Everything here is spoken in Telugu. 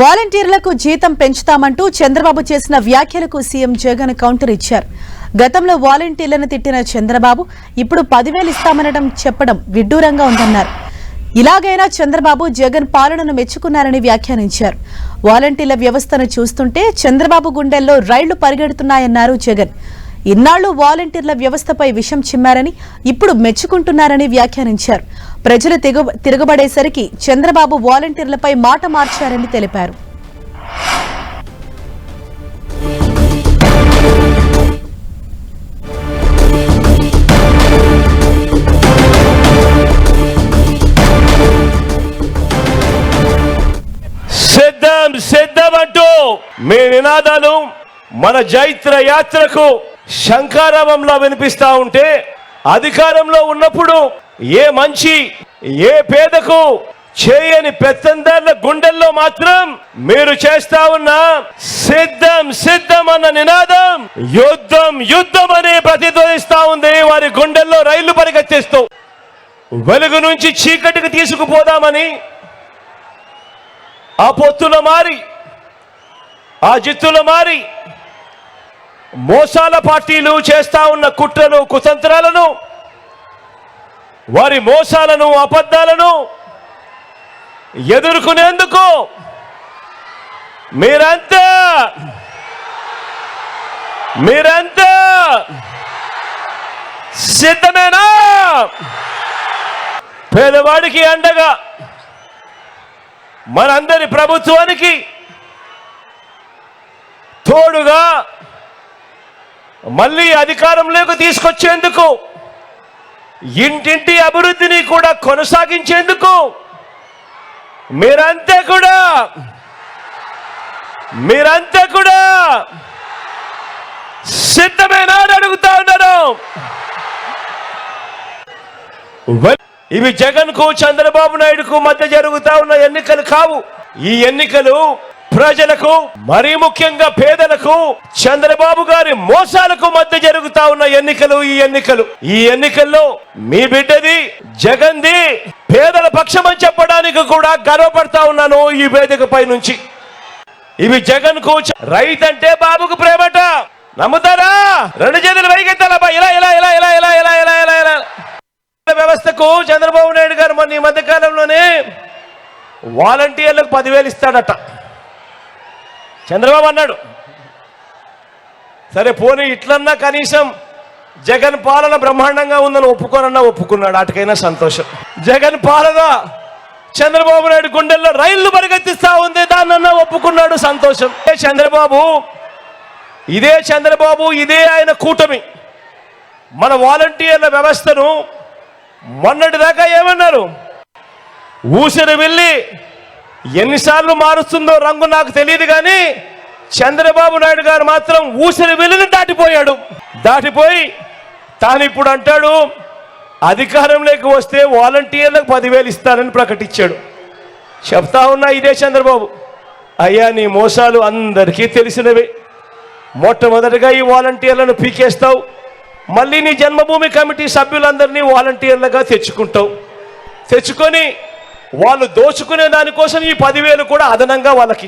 వాలంటీర్లకు జీతం పెంచుతామంటూ చంద్రబాబు చేసిన వ్యాఖ్యలకు సీఎం జగన్ కౌంటర్ ఇచ్చారు. గతంలో వాలంటీర్లను తిట్టిన చంద్రబాబు ఇప్పుడు 10,000 ఇస్తామనడం చెప్పడం విడ్డూరంగా ఉందన్నారు. ఇలాగైనా చంద్రబాబు జగన్ పాలనను మెచ్చుకున్నారని వ్యాఖ్యానించారు. వాలంటీర్ల వ్యవస్థను చూస్తుంటే చంద్రబాబు గుండెల్లో రైళ్లు పరిగెడుతున్నాయన్నారు జగన్. ఇన్నాళ్లు వాలంటీర్ల వ్యవస్థపై విషం చిమ్మారని ఇప్పుడు మెచ్చుకుంటున్నారని వ్యాఖ్యానించారు. ప్రజలు తిరగబడేసరికి చంద్రబాబు వాలంటీర్లపై మాట మార్చారని తెలిపారు. సిద్ధమంటూ మీ నినాదాలు మన జైత్ర యాత్రకు శంఖారావంలో వినిపిస్తా ఉంటే, అధికారంలో ఉన్నప్పుడు ఏ మంచి ఏ పేదకు చేయని పెత్తందార్ల గుండెల్లో మాత్రం మీరు చేస్తా ఉన్న సిద్ధం అన్న నినాదం యుద్ధం అని ప్రతిధ్వనిస్తా ఉంది. వారి గుండెల్లో రైళ్లు పరిగెత్తిస్తూ వెలుగు నుంచి చీకటికి తీసుకుపోదామని ఆ పొత్తుల మారి ఆ జిత్తుల మారి మోసాల పార్టీలు చేస్తా ఉన్న కుట్రలు కుతంత్రాలను, వారి మోసాలను అబద్ధాలను ఎదుర్కొనేందుకు మీరంతా సిద్ధమేనా? పేదవాడికి అండగా మనందరి ప్రభుత్వానికి తోడుగా మళ్ళీ అధికారంలోకి తీసుకొచ్చేందుకు, ఇంటింటి అభివృద్ధిని కూడా కొనసాగించేందుకు మీరంతా కూడా సిద్ధమేనా అని అడుగుతా ఉన్నారు. ఇవి జగన్ కు చంద్రబాబు నాయుడుకు మధ్య జరుగుతా ఉన్న ఎన్నికలు కావు. ఈ ఎన్నికలు ప్రజలకు, మరీ ముఖ్యంగా పేదలకు, చంద్రబాబు గారి మోసాలకు మధ్య జరుగుతా ఉన్న ఎన్నికలు. ఈ ఎన్నికల్లో మీ బిడ్డది జగన్ది పేదల పక్షమని చెప్పడానికి కూడా గర్వపడతా ఉన్నాను ఈ వేదికపై నుంచి. ఇవి జగన్ కు రైతంటే బాబుకు ప్రేమట. నమ్ముతారా? రెండు చేతులు వైగెత్తాలబ్బా. ఇలా ఇలా ఇలా ఇలా ఇలా ఇలా ఇలా ఇలా ఇలా వ్యవస్థకు చంద్రబాబు నాయుడు గారు మొన్న ఈ మధ్య కాలంలోనే వాలంటీర్లకు 10,000 ఇస్తాడట. చంద్రబాబు అన్నాడు. సరే పోనీ ఇట్లన్నా కనీసం జగన్ పాలన బ్రహ్మాండంగా ఉందని ఒప్పుకున్నాడు. వాటికైనా సంతోషం. జగన్ పాలన చంద్రబాబు నాయుడు గుండెల్లో రైళ్లు పరిగెత్తిస్తా ఉంది, దాన్నన్నా ఒప్పుకున్నాడు, సంతోషం. ఇదే చంద్రబాబు ఇదే ఆయన కూటమి మన వాలంటీర్ల వ్యవస్థను మొన్నటి దాకా ఏమన్నారు? ఊసిరి వెళ్ళి ఎన్నిసార్లు మారుస్తుందో రంగు నాకు తెలియదు, కానీ చంద్రబాబు నాయుడు గారు మాత్రం ఊసిరి వెళ్ళిని దాటిపోయి తాను ఇప్పుడు అంటాడు అధికారంలోకి వస్తే వాలంటీర్లకు 10,000 ఇస్తానని ప్రకటించాడు. చెప్తా ఉన్నా ఇదే చంద్రబాబు, అయ్యా నీ మోసాలు అందరికీ తెలిసినవే. మొట్టమొదటిగా ఈ వాలంటీర్లను పీకేస్తావు, మళ్ళీ నీ జన్మభూమి కమిటీ సభ్యులందరినీ వాలంటీర్లుగా తెచ్చుకొని వాళ్ళు దోచుకునే దానికోసం ఈ 10,000 కూడా అదనంగా వాళ్ళకి